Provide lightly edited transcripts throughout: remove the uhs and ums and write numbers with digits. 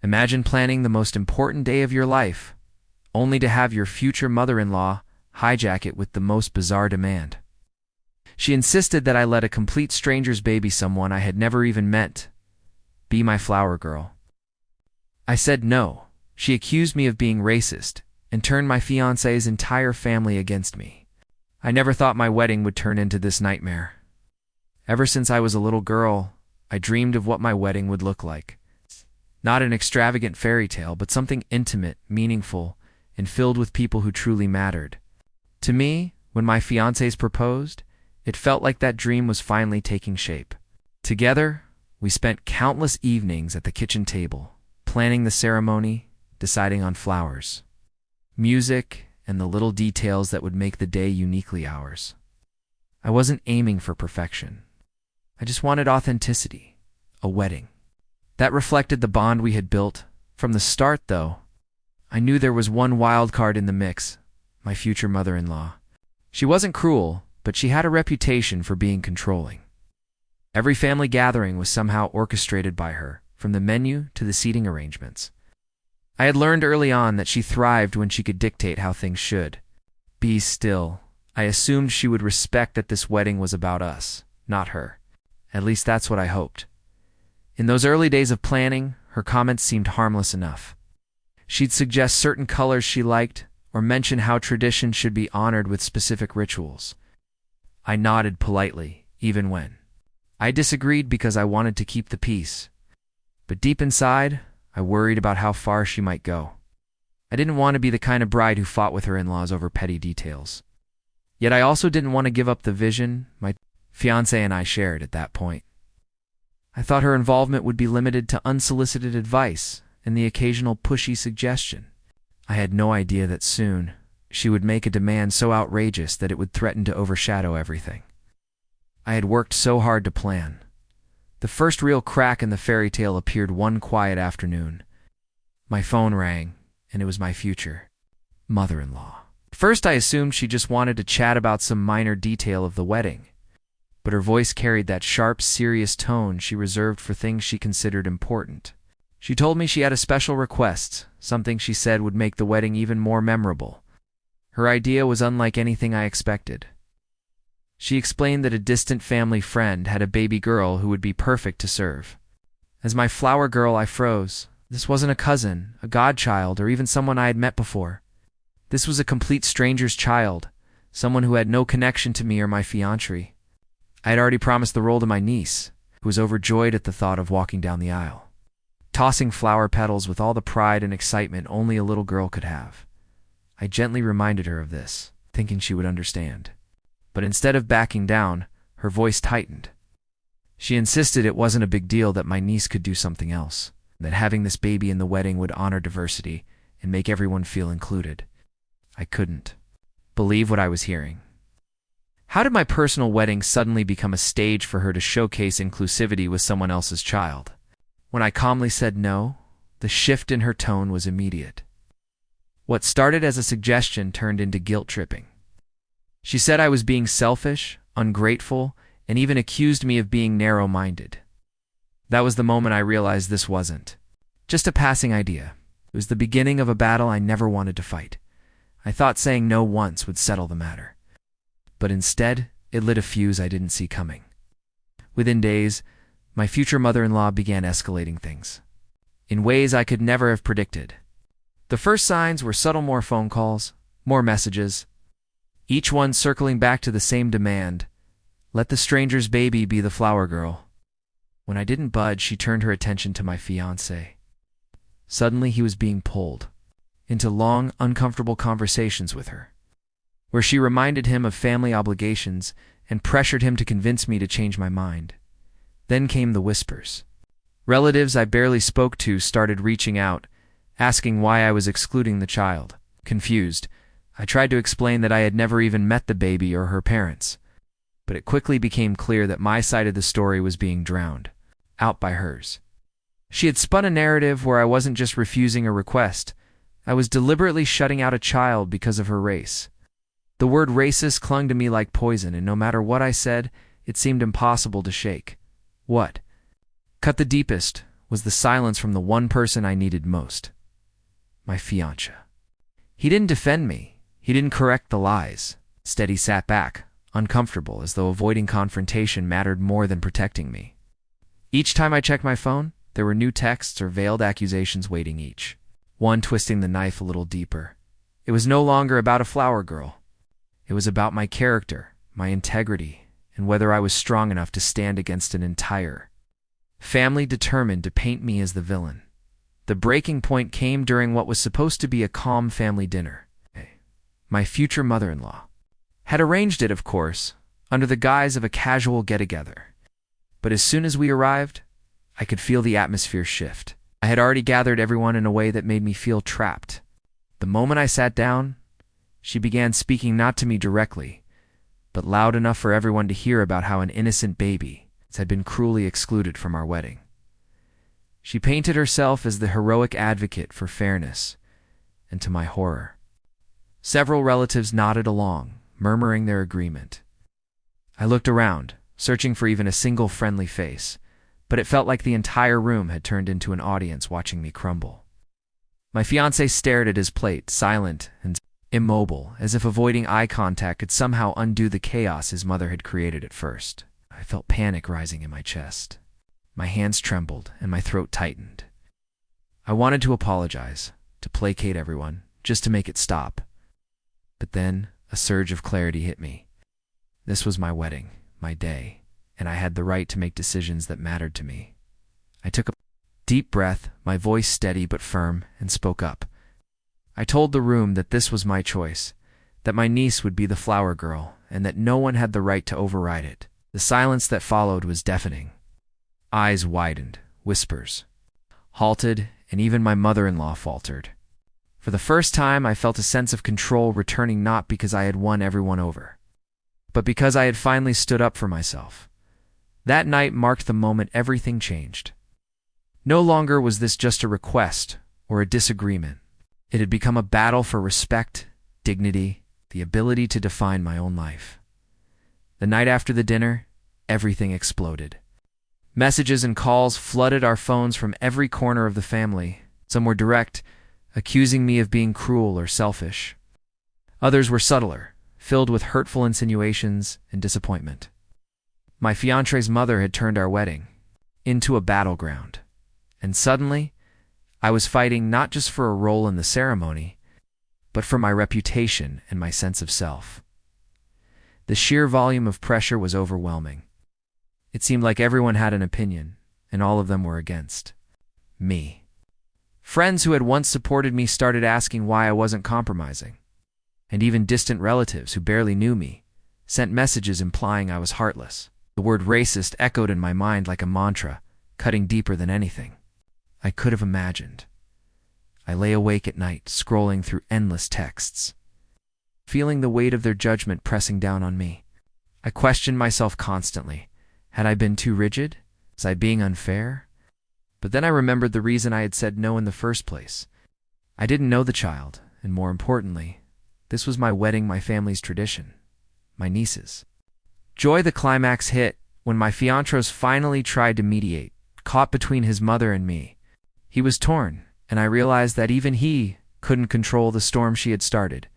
Imagine planning the most important day of your life, only to have your future mother-in-law hijack it with the most bizarre demand. She insisted that I let a complete stranger's baby, someone I had never even met, be my flower girl. I said no. She accused me of being racist and turned my fiancé's entire family against me. I never thought my wedding would turn into this nightmare. Ever since I was a little girl, I dreamed of what my wedding would look like. Not an extravagant fairy tale, but something intimate, meaningful, and filled with people who truly mattered. To me, when my fiancés proposed, it felt like that dream was finally taking shape. Together, we spent countless evenings at the kitchen table, planning the ceremony, deciding on flowers, music, and the little details that would make the day uniquely ours. I wasn't aiming for perfection. I just wanted authenticity, a wedding that reflected the bond we had built. From the start, though, I knew there was one wild card in the mix: my future mother-in-law. She wasn't cruel, but she had a reputation for being controlling. Every family gathering was somehow orchestrated by her, from the menu to the seating arrangements. I had learned early on that she thrived when she could dictate how things should be. Still, I assumed she would respect that this wedding was about us, not her. At least that's what I hoped. In those early days of planning, her comments seemed harmless enough. She'd suggest certain colors she liked, or mention how tradition should be honored with specific rituals. I nodded politely, even when I disagreed, because I wanted to keep the peace. But deep inside, I worried about how far she might go. I didn't want to be the kind of bride who fought with her in-laws over petty details. Yet I also didn't want to give up the vision my fiancé and I shared at that point. I thought her involvement would be limited to unsolicited advice and the occasional pushy suggestion. I had no idea that soon she would make a demand so outrageous that it would threaten to overshadow everything I had worked so hard to plan. The first real crack in the fairy tale appeared one quiet afternoon. My phone rang, and it was my future mother-in-law. First, I assumed she just wanted to chat about some minor detail of the wedding, but her voice carried that sharp, serious tone she reserved for things she considered important. She told me she had a special request, something she said would make the wedding even more memorable. Her idea was unlike anything I expected. She explained that a distant family friend had a baby girl who would be perfect to serve. As my flower girl, I froze. This wasn't a cousin, a godchild, or even someone I had met before. This was a complete stranger's child, someone who had no connection to me or my fiancée. I had already promised the role to my niece, who was overjoyed at the thought of walking down the aisle, tossing flower petals with all the pride and excitement only a little girl could have. I gently reminded her of this, thinking she would understand. But instead of backing down, her voice tightened. She insisted it wasn't a big deal, that my niece could do something else, that having this baby in the wedding would honor diversity and make everyone feel included. I couldn't believe what I was hearing. How did my personal wedding suddenly become a stage for her to showcase inclusivity with someone else's child? When I calmly said no, the shift in her tone was immediate. What started as a suggestion turned into guilt-tripping. She said I was being selfish, ungrateful, and even accused me of being narrow-minded. That was the moment I realized this wasn't just a passing idea. It was the beginning of a battle I never wanted to fight. I thought saying no once would settle the matter. But instead, it lit a fuse I didn't see coming. Within days, my future mother-in-law began escalating things in ways I could never have predicted. The first signs were subtle: more phone calls, more messages, each one circling back to the same demand: let the stranger's baby be the flower girl. When I didn't budge, she turned her attention to my fiancé. Suddenly, he was being pulled into long, uncomfortable conversations with her, where she reminded him of family obligations and pressured him to convince me to change my mind. Then came the whispers. Relatives I barely spoke to started reaching out, asking why I was excluding the child. Confused, I tried to explain that I had never even met the baby or her parents, but it quickly became clear that my side of the story was being drowned out by hers. She had spun a narrative where I wasn't just refusing a request, I was deliberately shutting out a child because of her race. The word racist clung to me like poison, and no matter what I said, it seemed impossible to shake. What cut the deepest was the silence from the one person I needed most, my fiancé. He didn't defend me. He didn't correct the lies. Instead, he sat back, uncomfortable, as though avoiding confrontation mattered more than protecting me. Each time I checked my phone, there were new texts or veiled accusations waiting each, one twisting the knife a little deeper. It was no longer about a flower girl. It was about my character, my integrity, and whether I was strong enough to stand against an entire family determined to paint me as the villain. The breaking point came during what was supposed to be a calm family dinner. My future mother-in-law had arranged it, of course, under the guise of a casual get-together. But as soon as we arrived, I could feel the atmosphere shift. I had already gathered everyone in a way that made me feel trapped. The moment I sat down, she began speaking not to me directly, but loud enough for everyone to hear about how an innocent baby had been cruelly excluded from our wedding. She painted herself as the heroic advocate for fairness, and to my horror, several relatives nodded along, murmuring their agreement. I looked around, searching for even a single friendly face, but it felt like the entire room had turned into an audience watching me crumble. My fiancé stared at his plate, silent and immobile, as if avoiding eye contact could somehow undo the chaos his mother had created at first. I felt panic rising in my chest. My hands trembled and my throat tightened. I wanted to apologize, to placate everyone, just to make it stop. But then a surge of clarity hit me. This was my wedding, my day, and I had the right to make decisions that mattered to me. I took a deep breath, my voice steady but firm, and spoke up. I told the room that this was my choice, that my niece would be the flower girl, and that no one had the right to override it. The silence that followed was deafening. Eyes widened, whispers halted, and even my mother-in-law faltered. For the first time, I felt a sense of control returning, not because I had won everyone over, but because I had finally stood up for myself. That night marked the moment everything changed. No longer was this just a request or a disagreement. It had become a battle for respect, dignity, the ability to define my own life. The night after the dinner, everything exploded. Messages and calls flooded our phones from every corner of the family. Some were direct, accusing me of being cruel or selfish. Others were subtler, filled with hurtful insinuations and disappointment. My fiancé's mother had turned our wedding into a battleground, and suddenly, I was fighting not just for a role in the ceremony, but for my reputation and my sense of self. The sheer volume of pressure was overwhelming. It seemed like everyone had an opinion, and all of them were against me. Friends who had once supported me started asking why I wasn't compromising, and even distant relatives who barely knew me sent messages implying I was heartless. The word racist echoed in my mind like a mantra, cutting deeper than anything I could have imagined. I lay awake at night, scrolling through endless texts, feeling the weight of their judgment pressing down on me. I questioned myself constantly. Had I been too rigid? Was I being unfair? But then I remembered the reason I had said no in the first place. I didn't know the child, and more importantly, this was my wedding, my family's tradition, my niece's. Joy, the climax hit when my fiancé finally tried to mediate, caught between his mother and me. He was torn, and I realized that even he couldn't control the storm she had started.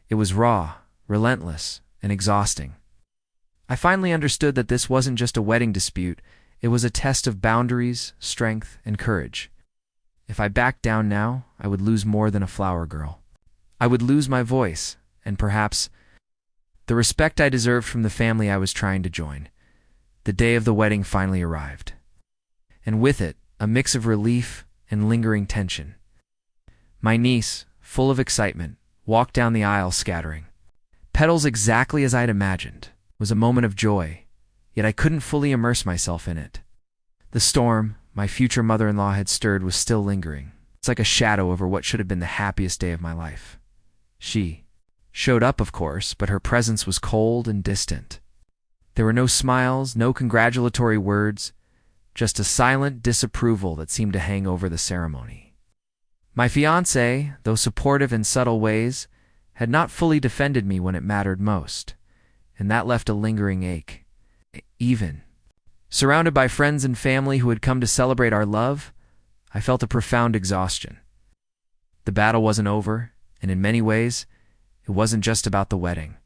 It was raw, relentless, and exhausting. I finally understood that this wasn't just a wedding dispute, it was a test of boundaries, strength, and courage. If I backed down now, I would lose more than a flower girl. I would lose my voice, and perhaps the respect I deserved from the family I was trying to join. The day of the wedding finally arrived, and with it, a mix of relief and lingering tension. My niece, full of excitement, walked down the aisle scattering petals exactly as I'd imagined. It was a moment of joy, yet I couldn't fully immerse myself in it. The storm my future mother-in-law had stirred was still lingering. It's like a shadow over what should have been the happiest day of my life. She showed up, of course, but her presence was cold and distant. There were no smiles, no congratulatory words, just a silent disapproval that seemed to hang over the ceremony. My fiancé, though supportive in subtle ways, had not fully defended me when it mattered most, and that left a lingering ache. Even surrounded by friends and family who had come to celebrate our love, I felt a profound exhaustion. The battle wasn't over, and in many ways, it wasn't just about the wedding.